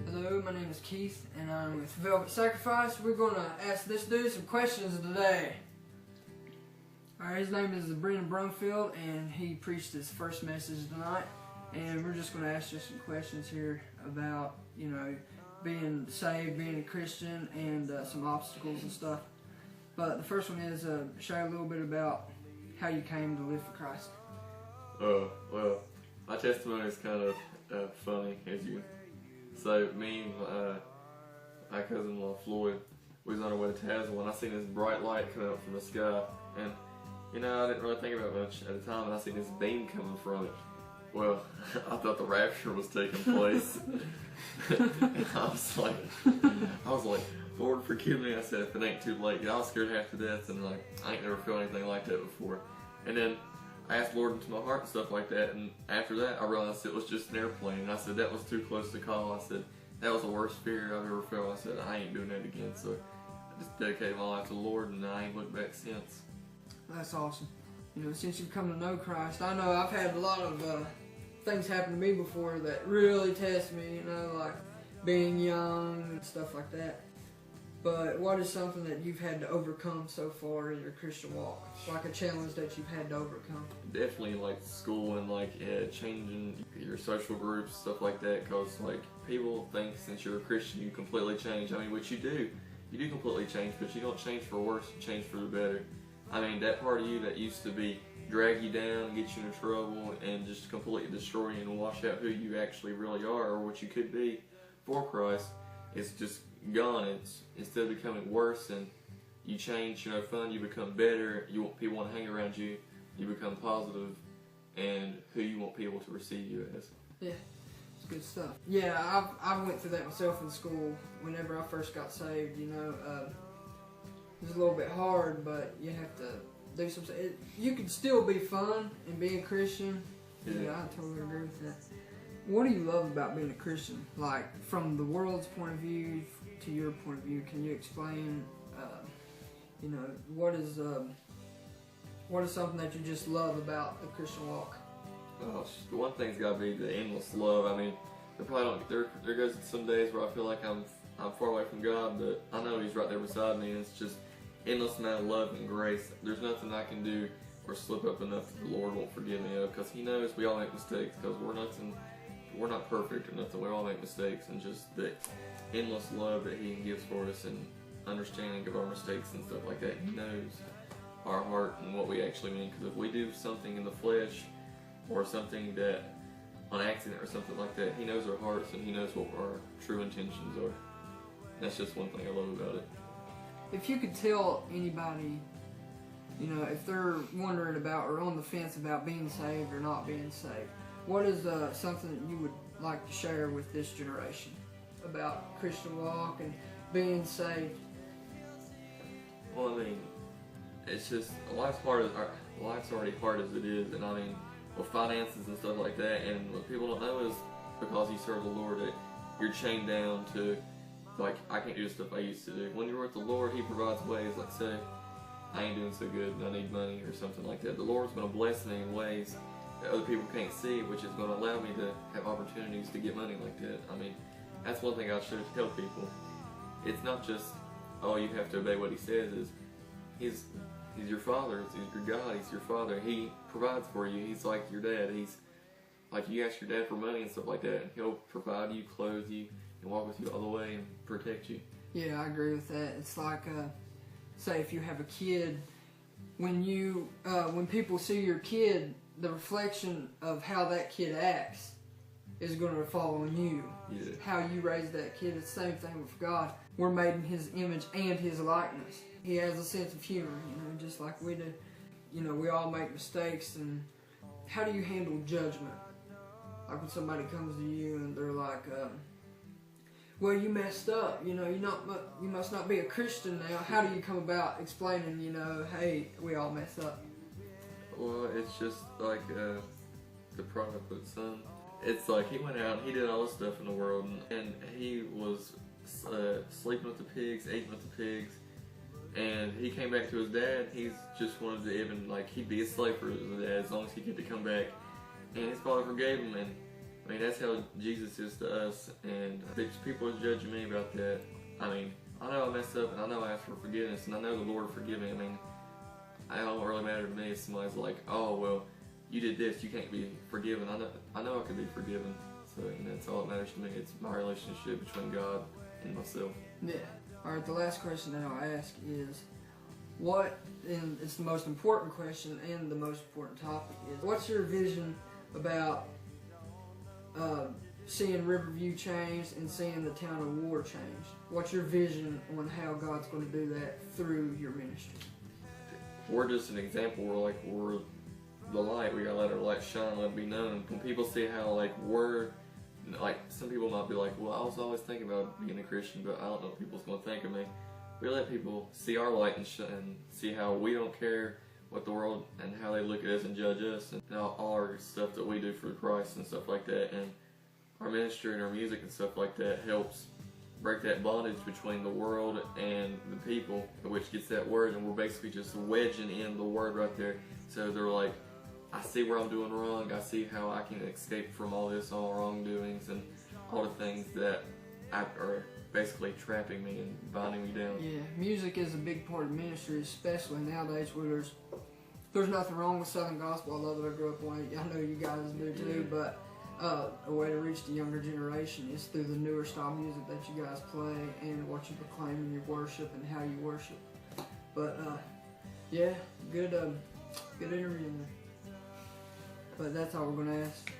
Hello, my name is Keith, and I'm with Velvet Sacrifice. We're going to ask this dude some questions today. Alright, his name is Brumfield, and he preached his first message tonight. And we're just going to ask you some questions here about, being saved, being a Christian, and some obstacles and stuff. But the first one is, share a little bit about how you came to live for Christ. Well, my testimony is kind of funny, as you. So me and my cousin-in-law Floyd, we was on our way to Tazewell, and I seen this bright light coming up from the sky, and I didn't really think about it much at the time, and I seen this beam coming from it. Well, I thought the rapture was taking place. And I was like, Lord, forgive me. I said, if it ain't too late. I was scared half to death, and I ain't never felt anything like that before. And then I asked Lord into my heart and stuff like that, and after that I realized it was just an airplane, and I said that was too close to call. I said that was the worst fear I've ever felt. I said I ain't doing that again, so I just dedicated my life to the Lord, and I ain't looked back since. That's awesome. Since you've come to know Christ, I know I've had a lot of things happen to me before that really test me, like being young and stuff like that. But what is something that you've had to overcome so far in your Christian walk? Like a challenge that you've had to overcome? Definitely like school and changing your social groups, stuff like that, because people think since you're a Christian you completely change. Which you do. You do completely change, but you don't change for worse, you change for the better. That part of you that used to be drag you down, get you into trouble, and just completely destroy you and wash out who you actually really are or what you could be for Christ, is just gone. It's instead of becoming worse and you change, fun, you become better, people want to hang around you, you become positive and who you want people to receive you as. Yeah, it's good stuff. Yeah, I went through that myself in school whenever I first got saved. It was a little bit hard, but you have to do something. You can still be fun and be a Christian. Yeah, I totally agree with that. What do you love about being a Christian? Like, from the world's point of view to your point of view, can you explain, what is something that you just love about the Christian walk? Gosh, the one thing's got to be the endless love. There probably don't. There goes some days where I feel like I'm far away from God, but I know He's right there beside me, and it's just endless amount of love and grace. There's nothing I can do or slip up enough that the Lord won't forgive me of, because He knows we all make mistakes, because we're not perfect or nothing. We all make mistakes, and just the endless love that He gives for us and understanding of our mistakes and stuff like that. He knows our heart and what we actually mean, because if we do something in the flesh or something that on accident or something like that, He knows our hearts and He knows what our true intentions are. That's just one thing I love about it. If you could tell anybody, if they're wondering about or on the fence about being saved or not being saved, what is something that you would like to share with this generation about Christian walk and being saved? Well, it's just life's already hard as it is, and with finances and stuff like that, and what people don't know is because you serve the Lord, that you're chained down to, I can't do the stuff I used to do. When you're with the Lord, He provides ways. Like, say, I ain't doing so good and I need money or something like that. The Lord's going to bless me in ways that other people can't see, which is going to allow me to have opportunities to get money like that. That's one thing I should tell people. It's not just, you have to obey what He says. He's your Father. He's your God. He's your Father. He provides for you. He's like your dad. He's like, you ask your dad for money and stuff like that, and He'll provide you, clothe you, and walk with you all the way and protect you. Yeah, I agree with that. It's like, say if you have a kid, when people see your kid, the reflection of how that kid acts is going to fall on you. Yeah. How you raise that kid. It's the same thing with God. We're made in His image and His likeness. He has a sense of humor, just like we do. We all make mistakes, and how do you handle judgment? Like when somebody comes to you and they're like, well, you messed up, you must not be a Christian now. How do you come about explaining, hey, we all mess up? Well, it's just like the prodigal son. It's like he went out and he did all this stuff in the world, and he was sleeping with the pigs, eating with the pigs, and he came back to his dad. He just wanted to he'd be a slave for his dad as long as he get to come back and his Father forgave him, and I mean, that's how Jesus is to us. And if people are judging me about that, I mean, I know I messed up, and I know I asked for forgiveness, and I know the Lord forgive me. I mean, it don't really matter to me if somebody's like, oh, well, you did this, you can't be forgiven. I know I could be forgiven. So, and that's all that matters to me. It's my relationship between God and myself. Yeah. Alright, the last question that I'll ask is, and it's the most important question and the most important topic, is what's your vision about seeing Riverview changed and seeing the town of War changed? What's your vision on how God's going to do that through your ministry? We're just an example. We're the light. We gotta let our light shine, let it be known. When people see how some people might be like, well, I was always thinking about being a Christian, but I don't know what people's gonna think of me. We let people see our light and see how we don't care what the world and how they look at us and judge us, and all our stuff that we do for Christ and stuff like that. And our ministry and our music and stuff like that helps break that bondage between the world and the people, which gets that word, and we're basically just wedging in the word right there. So they're like, I see where I'm doing wrong, I see how I can escape from all wrongdoings and all the things that are basically trapping me and binding me down. Yeah, music is a big part of ministry, especially nowadays where there's nothing wrong with Southern Gospel. I love that I grew up on it. I know you guys do too, but a way to reach the younger generation is through the newer style music that you guys play and what you proclaim in your worship and how you worship. But yeah, good interview. But that's all we're gonna ask.